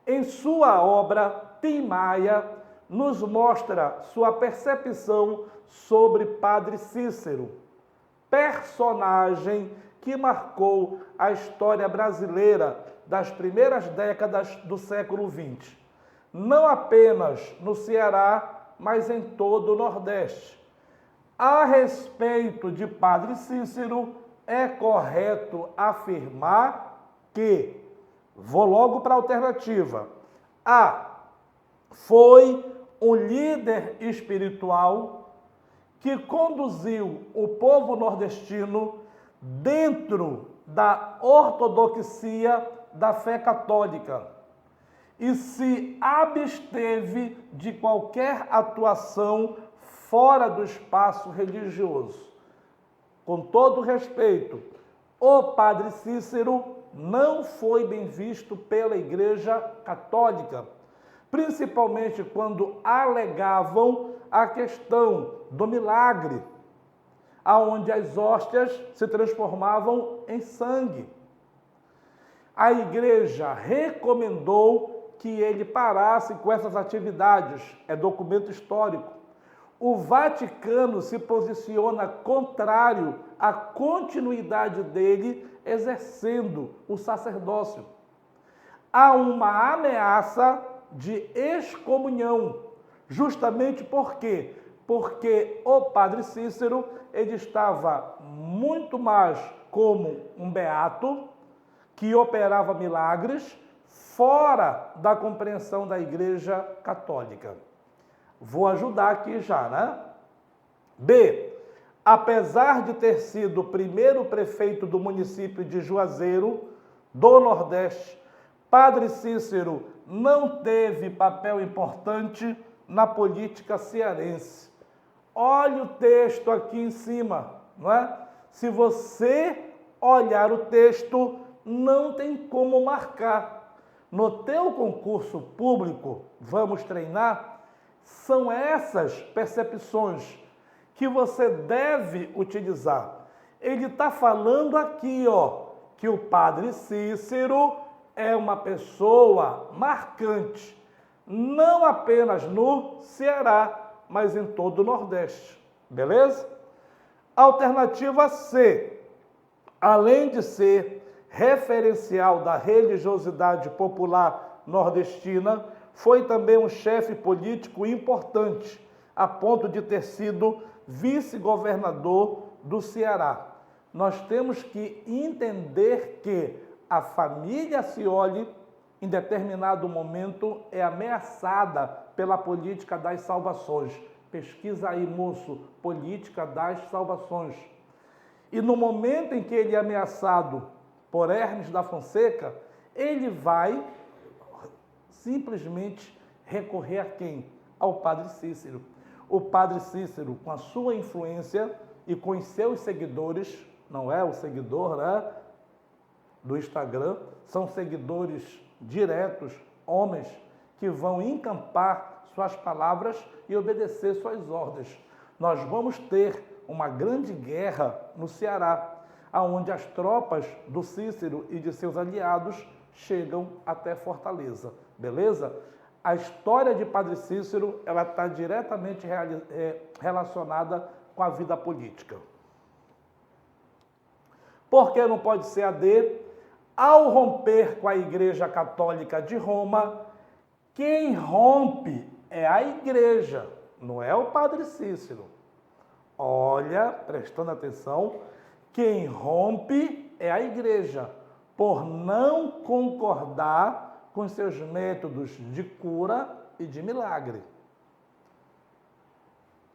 Em sua obra, Tim Maia nos mostra sua percepção sobre Padre Cícero, personagem que marcou a história brasileira das primeiras décadas do século XX. Não apenas no Ceará, mas em todo o Nordeste. A respeito de Padre Cícero, é correto afirmar que, vou logo para a alternativa, A, foi um líder espiritual que conduziu o povo nordestino dentro da ortodoxia da fé católica e se absteve de qualquer atuação fora do espaço religioso. Com todo respeito, o Padre Cícero não foi bem visto pela Igreja Católica, principalmente quando alegavam a questão do milagre, aonde as hóstias se transformavam em sangue. A Igreja recomendou que ele parasse com essas atividades, é documento histórico. O Vaticano se posiciona contrário à continuidade dele exercendo o sacerdócio. Há uma ameaça de excomunhão, justamente por quê? Porque o Padre Cícero ele estava muito mais como um beato que operava milagres fora da compreensão da Igreja Católica. Vou ajudar aqui já, né? B. Apesar de ter sido o primeiro prefeito do município de Juazeiro, do Nordeste, Padre Cícero não teve papel importante na política cearense. Olha o texto aqui em cima, não é? Se você olhar o texto, não tem como marcar. No teu concurso público, vamos treinar, são essas percepções que você deve utilizar. Ele está falando aqui, que o Padre Cícero é uma pessoa marcante, não apenas no Ceará, mas em todo o Nordeste. Beleza? Alternativa C. além de ser referencial da religiosidade popular nordestina, foi também um chefe político importante, a ponto de ter sido vice-governador do Ceará. Nós temos que entender que a família Scioli, em determinado momento, é ameaçada pela política das salvações. Pesquisa aí, moço, política das salvações. E no momento em que ele é ameaçado por Hermes da Fonseca, ele vai simplesmente recorrer a quem? Ao padre Cícero. O padre Cícero, com a sua influência e com os seus seguidores, não é o seguidor, né, do Instagram, são seguidores diretos, homens que vão encampar suas palavras e obedecer suas ordens. Nós vamos ter uma grande guerra no Ceará, onde as tropas do Cícero e de seus aliados chegam até Fortaleza, beleza? A história de Padre Cícero, ela está diretamente relacionada com a vida política. Por que não pode ser AD? Ao romper com a Igreja Católica de Roma, quem rompe é a Igreja, não é o Padre Cícero. Olha, prestando atenção, quem rompe é a Igreja, por não concordar com seus métodos de cura e de milagre.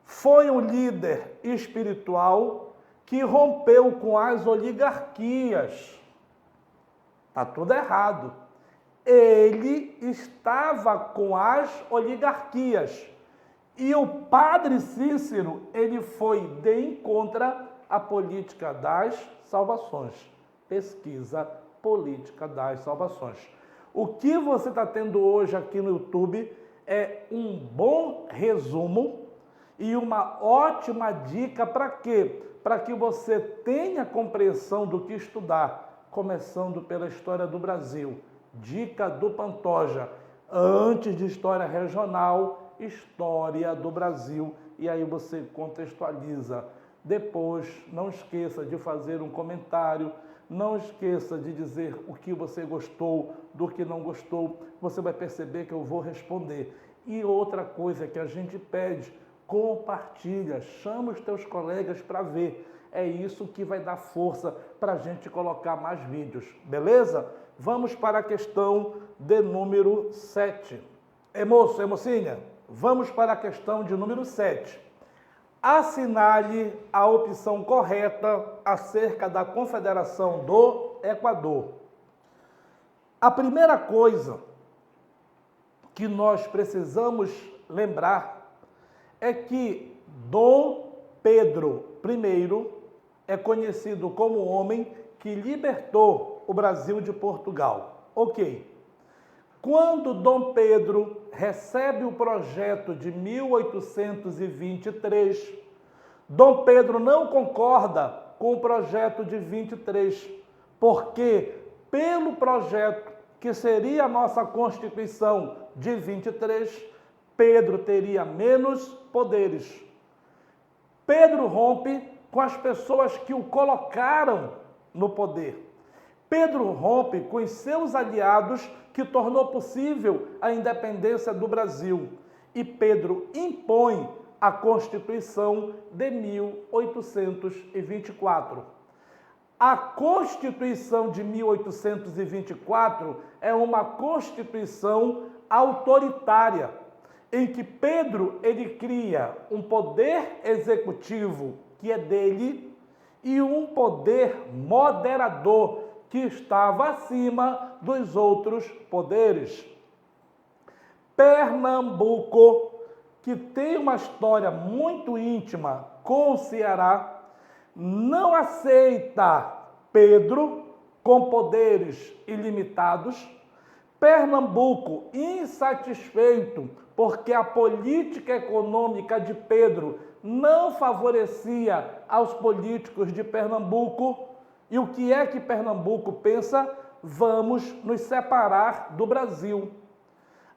Foi um líder espiritual que rompeu com as oligarquias. Está tudo errado. Ele estava com as oligarquias. E o padre Cícero, ele foi de encontro à política das salvações. Pesquisa política das salvações. O que você está tendo hoje aqui no YouTube é um bom resumo e uma ótima dica para quê? Para que você tenha compreensão do que estudar, começando pela história do Brasil. Dica do Pantoja, antes de história regional, história do Brasil. E aí você contextualiza. Depois, não esqueça de fazer um comentário, não esqueça de dizer o que você gostou, do que não gostou. Você vai perceber que eu vou responder. E outra coisa que a gente pede, compartilha, chama os teus colegas para ver. É isso que vai dar força para a gente colocar mais vídeos, beleza? Vamos para a questão de número 7. Moço, mocinha, vamos para a questão de número 7. Assinale a opção correta acerca da Confederação do Equador. A primeira coisa que nós precisamos lembrar é que Dom Pedro I é conhecido como o homem que libertou o Brasil de Portugal. Ok. Quando Dom Pedro recebe o projeto de 1823, Dom Pedro não concorda com o projeto de 23, porque pelo projeto que seria a nossa Constituição de 23, Pedro teria menos poderes. Pedro rompe com as pessoas que o colocaram no poder. Pedro rompe com os seus aliados que tornou possível a independência do Brasil. E Pedro impõe a Constituição de 1824. A Constituição de 1824 é uma Constituição autoritária, em que Pedro ele cria um poder executivo que é dele e um poder moderador que estava acima dos outros poderes. Pernambuco, que tem uma história muito íntima com o Ceará, não aceita Pedro com poderes ilimitados. Pernambuco, insatisfeito porque a política econômica de Pedro não favorecia aos políticos de Pernambuco. E o que é que Pernambuco pensa? Vamos nos separar do Brasil.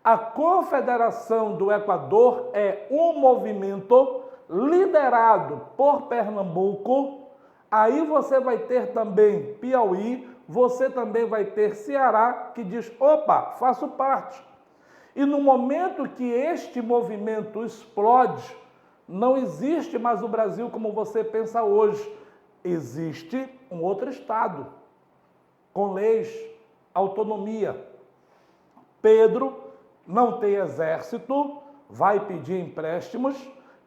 A Confederação do Equador é um movimento liderado por Pernambuco, Aí você vai ter também Piauí, você também vai ter Ceará, que diz, opa, faço parte. E no momento que este movimento explode, não existe mais o Brasil como você pensa hoje. Existe um outro Estado, com leis, autonomia. Pedro não tem exército, vai pedir empréstimos,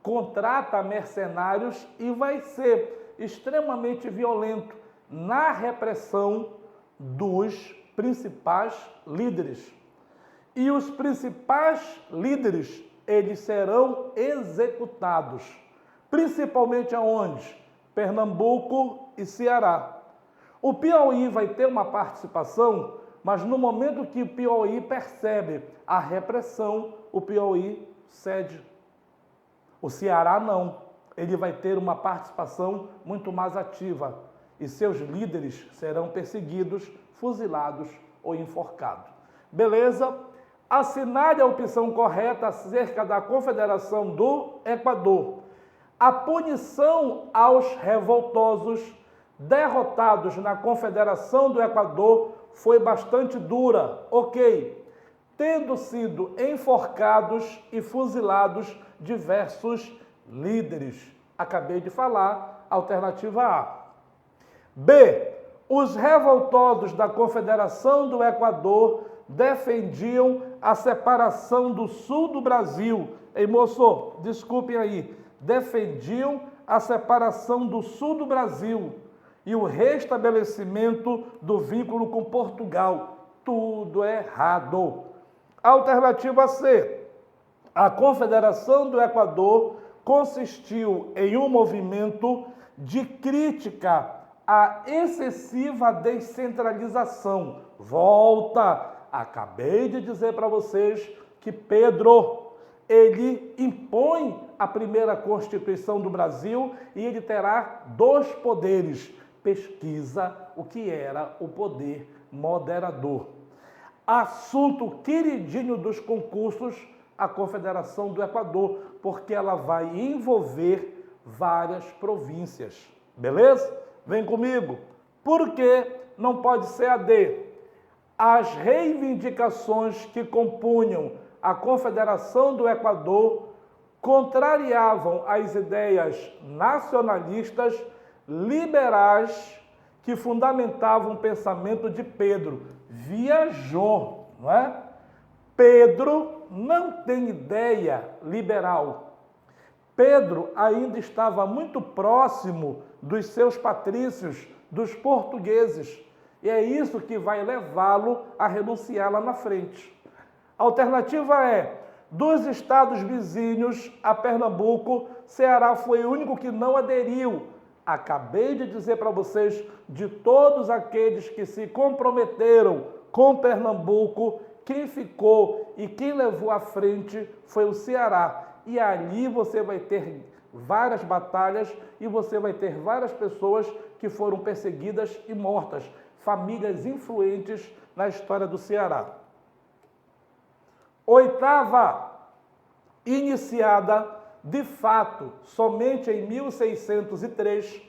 contrata mercenários e vai ser extremamente violento na repressão dos principais líderes. E os principais líderes, eles serão executados, principalmente aonde? Pernambuco e Ceará. O Piauí vai ter uma participação, mas no momento que o Piauí percebe a repressão, o Piauí cede. O Ceará não. Ele vai ter uma participação muito mais ativa e seus líderes serão perseguidos, fuzilados ou enforcados. Beleza? Assinale a opção correta acerca da Confederação do Equador. A punição aos revoltosos derrotados na Confederação do Equador foi bastante dura, ok, tendo sido enforcados e fuzilados diversos líderes. Acabei de falar, alternativa A. B. Os revoltosos da Confederação do Equador defendiam a separação do sul do Brasil. Ei, moço, desculpem aí. Defendiam a separação do sul do Brasil e o restabelecimento do vínculo com Portugal. Tudo errado. Alternativa C. A Confederação do Equador consistiu em um movimento de crítica à excessiva descentralização. Volta! Acabei de dizer para vocês que Pedro, ele impõe a primeira Constituição do Brasil e ele terá 2 poderes. Pesquisa o que era o poder moderador. Assunto queridinho dos concursos, a Confederação do Equador, porque ela vai envolver várias províncias. Beleza? Vem comigo. Por que não pode ser a D? As reivindicações que compunham a Confederação do Equador contrariavam as ideias nacionalistas liberais que fundamentavam o pensamento de Pedro. Viajou, não é? Pedro não tem ideia liberal. Pedro ainda estava muito próximo dos seus patrícios, dos portugueses. E é isso que vai levá-lo a renunciar lá na frente. A alternativa é, dos estados vizinhos a Pernambuco, Ceará foi o único que não aderiu. Acabei de dizer para vocês, de todos aqueles que se comprometeram com Pernambuco, quem ficou e quem levou à frente foi o Ceará. E ali você vai ter várias batalhas e você vai ter várias pessoas que foram perseguidas e mortas. Famílias influentes na história do Ceará. Oitava, iniciada de fato somente em 1603,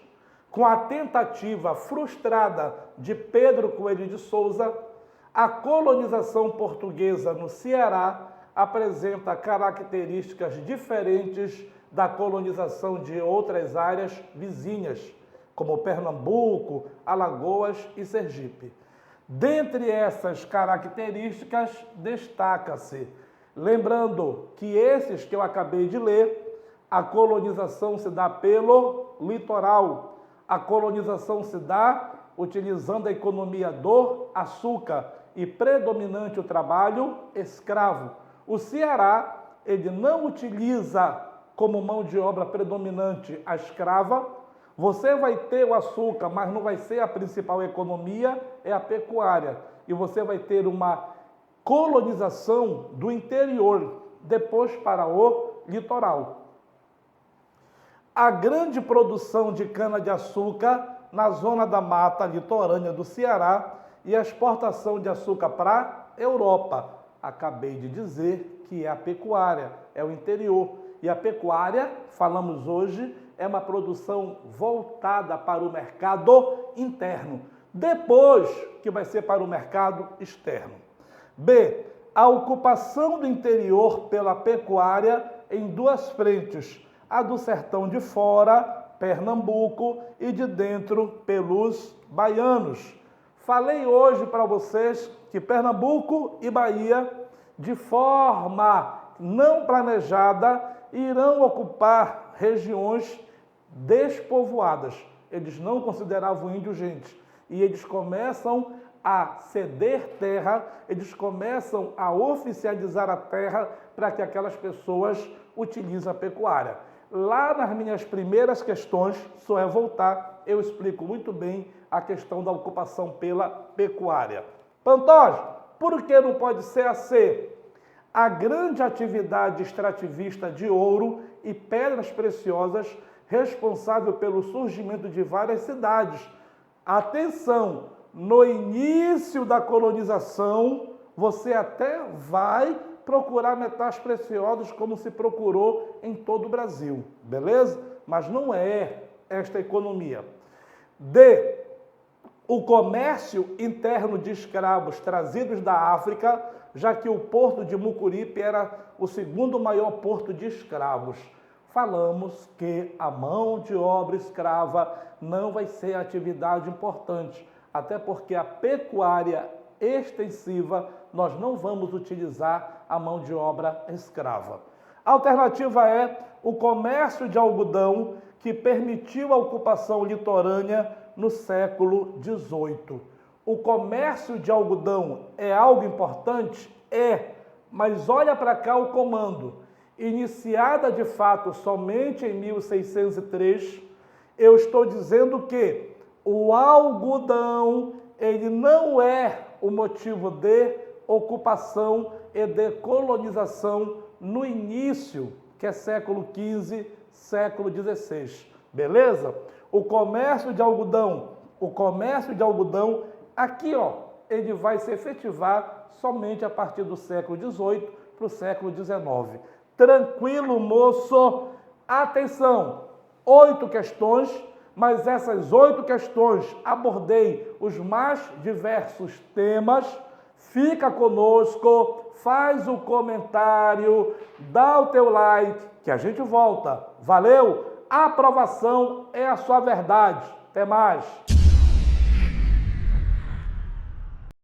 com a tentativa frustrada de Pedro Coelho de Souza, a colonização portuguesa no Ceará apresenta características diferentes da colonização de outras áreas vizinhas, como Pernambuco, Alagoas e Sergipe. Dentre essas características, destaca-se, lembrando que esses que eu acabei de ler, a colonização se dá pelo litoral, a colonização se dá utilizando a economia do açúcar e predominante o trabalho escravo. O Ceará, ele não utiliza como mão de obra predominante a escrava. Você vai ter o açúcar, mas não vai ser a principal economia, é a pecuária. E você vai ter uma colonização do interior, depois para o litoral. A grande produção de cana-de-açúcar na zona da mata litorânea do Ceará e a exportação de açúcar para a Europa. Acabei de dizer que é a pecuária, é o interior. E a pecuária, falamos hoje, é uma produção voltada para o mercado interno, depois que vai ser para o mercado externo. B. A ocupação do interior pela pecuária em duas frentes, a do sertão de fora, Pernambuco, e de dentro pelos baianos. Falei hoje para vocês que Pernambuco e Bahia, de forma não planejada, irão ocupar regiões despovoadas. Eles não consideravam índio gente. E eles começam a ceder terra, eles começam a oficializar a terra para que aquelas pessoas utilizem a pecuária. Lá nas minhas primeiras questões, só é voltar, eu explico muito bem a questão da ocupação pela pecuária. Pantoja, por que não pode ser a C? A grande atividade extrativista de ouro e pedras preciosas responsável pelo surgimento de várias cidades. Atenção, no início da colonização, você até vai procurar metais preciosos como se procurou em todo o Brasil, beleza? Mas não é esta economia. D. O comércio interno de escravos trazidos da África, já que o porto de Mucuripe era o segundo maior porto de escravos. Falamos que a mão de obra escrava não vai ser atividade importante, até porque a pecuária extensiva nós não vamos utilizar a mão de obra escrava. A alternativa é o comércio de algodão, que permitiu a ocupação litorânea no século XVIII. O comércio de algodão é algo importante? É, mas olha para cá o comando. Iniciada de fato somente em 1603, eu estou dizendo que o algodão ele não é o motivo de ocupação e de colonização no início, que é século XV, século XVI. Beleza? O comércio de algodão, aqui ó, ele vai se efetivar somente a partir do século XVIII para o século XIX. Tranquilo, moço? Atenção! 8 questões, mas essas 8 questões abordei os mais diversos temas. Fica conosco, faz o comentário, dá o teu like, que a gente volta. Valeu? A aprovação é a sua verdade. Até mais!